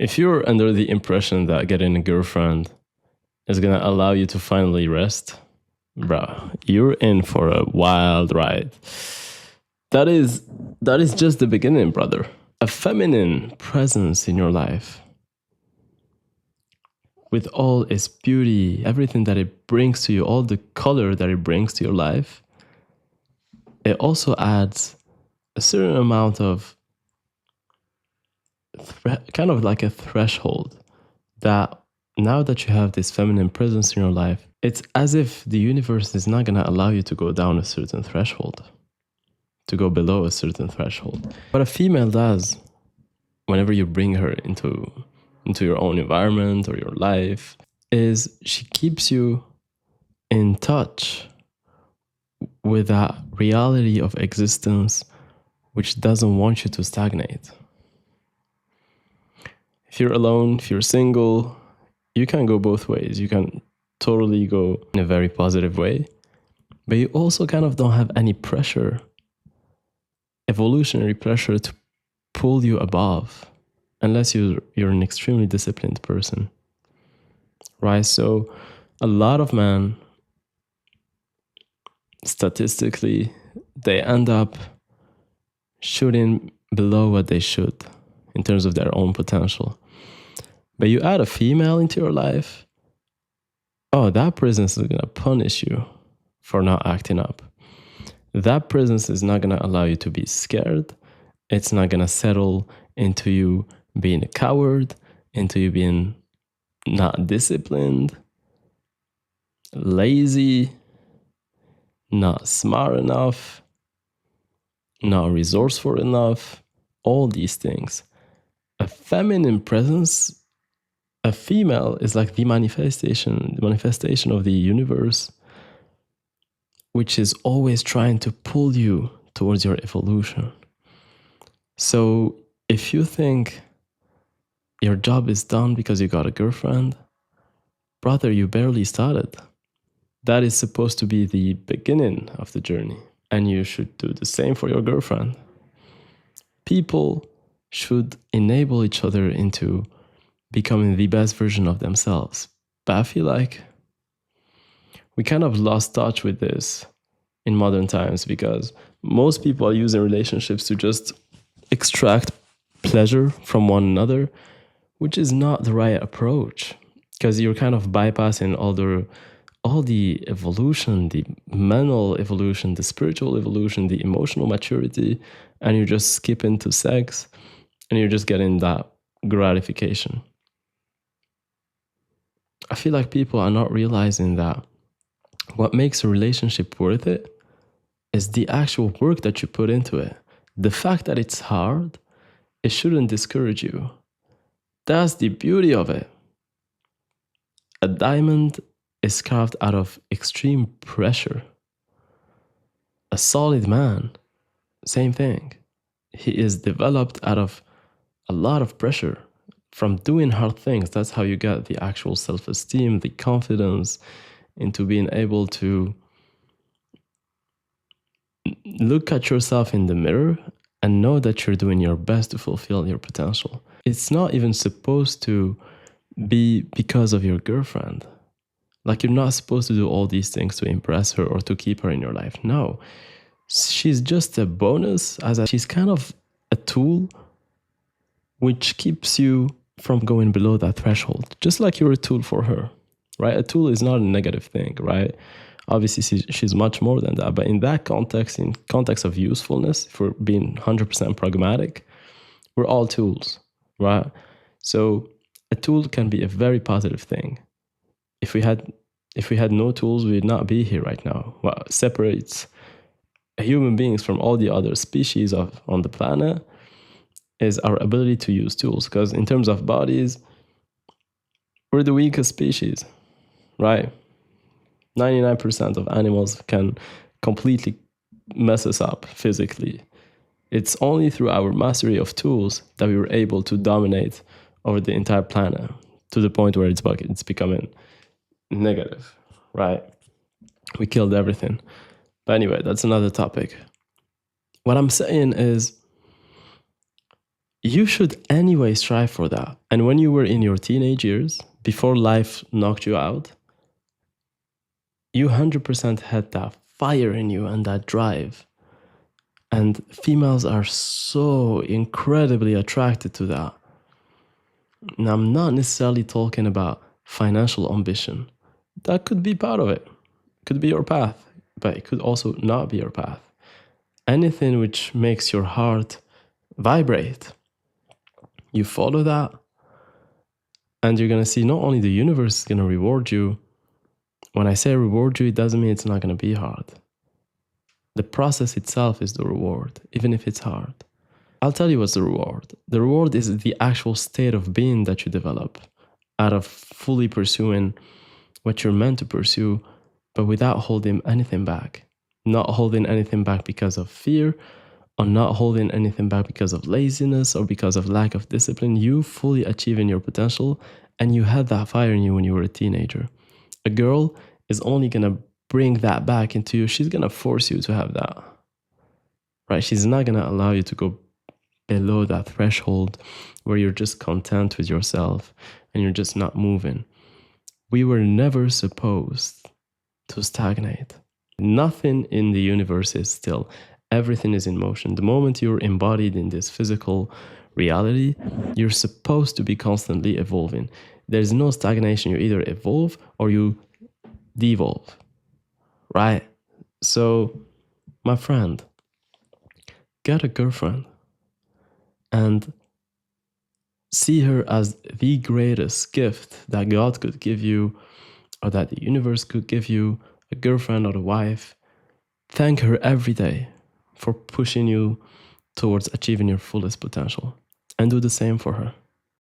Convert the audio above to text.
If you're under the impression that getting a girlfriend is gonna allow you to finally rest, bro, you're in for a wild ride. That is just the beginning, brother. A feminine presence in your life, with all its beauty, everything that it brings to you, all the color that it brings to your life, it also adds a certain amount of kind of like a threshold that now that you have this feminine presence in your life, it's as if the universe is not going to allow you to go down a certain threshold, to go below a certain threshold. What a female does whenever you bring her into your own environment or your life is she keeps you in touch with that reality of existence which doesn't want you to stagnate. If you're alone, if you're single, you can go both ways. You can totally go in a very positive way, but you also kind of don't have any pressure, evolutionary pressure to pull you above, unless you're an extremely disciplined person, right? So a lot of men, statistically, they end up shooting below what they should in terms of their own potential. But you add a female into your life, oh, that presence is going to punish you for not acting up. That presence is not going to allow you to be scared. It's not going to settle into you being a coward, into you being not disciplined, lazy, not smart enough, not resourceful enough, all these things. A feminine presence, a female, is like the manifestation of the universe, which is always trying to pull you towards your evolution. So if you think your job is done because you got a girlfriend, brother, you barely started. That is supposed to be the beginning of the journey, and you should do the same for your girlfriend. People should enable each other into becoming the best version of themselves. But I feel like we kind of lost touch with this in modern times because most people are using relationships to just extract pleasure from one another, which is not the right approach, because you're kind of bypassing all the evolution, the mental evolution, the spiritual evolution, the emotional maturity, and you just skip into sex and you're just getting that gratification. I feel like people are not realizing that what makes a relationship worth it is the actual work that you put into it. The fact that it's hard, it shouldn't discourage you. That's the beauty of it. A diamond is carved out of extreme pressure. A solid man, same thing. He is developed out of a lot of pressure from doing hard things. That's how you get the actual self-esteem, the confidence into being able to look at yourself in the mirror and know that you're doing your best to fulfill your potential. It's not even supposed to be because of your girlfriend. Like, you're not supposed to do all these things to impress her or to keep her in your life. No, she's just a bonus, she's kind of a tool which keeps you from going below that threshold, just like you're a tool for her, right? A tool is not a negative thing, right? Obviously, she's much more than that. But in that context, in context of usefulness, if we're being 100% pragmatic, we're all tools, right? So a tool can be a very positive thing. If we had no tools, we would not be here right now. What separates human beings from all the other species on the planet is our ability to use tools. Because in terms of bodies, we're the weakest species, right? 99% of animals can completely mess us up physically. It's only through our mastery of tools that we were able to dominate over the entire planet to the point where it's becoming negative, right? We killed everything. But anyway, that's another topic. What I'm saying is, you should anyway strive for that. And when you were in your teenage years, before life knocked you out, you 100% had that fire in you and that drive. And females are so incredibly attracted to that. Now, I'm not necessarily talking about financial ambition. That could be part of it. Could be your path, but it could also not be your path. Anything which makes your heart vibrate, you follow that, and you're going to see not only the universe is going to reward you. When I say reward you, it doesn't mean it's not going to be hard. The process itself is the reward, even if it's hard. I'll tell you what's the reward. The reward is the actual state of being that you develop out of fully pursuing what you're meant to pursue, but without holding anything back. Not holding anything back because of fear, or not holding anything back because of laziness or because of lack of discipline. You fully achieving your potential, and you had that fire in you when you were a teenager. A girl is only going to bring that back into you. She's going to force you to have that. Right? She's not going to allow you to go below that threshold where you're just content with yourself and you're just not moving. We were never supposed to stagnate. Nothing in the universe is still. Everything is in motion. The moment you're embodied in this physical reality, you're supposed to be constantly evolving. There's no stagnation. You either evolve or you devolve, right? So, my friend, get a girlfriend and see her as the greatest gift that God could give you or that the universe could give you, a girlfriend or a wife. Thank her every day for pushing you towards achieving your fullest potential, and do the same for her.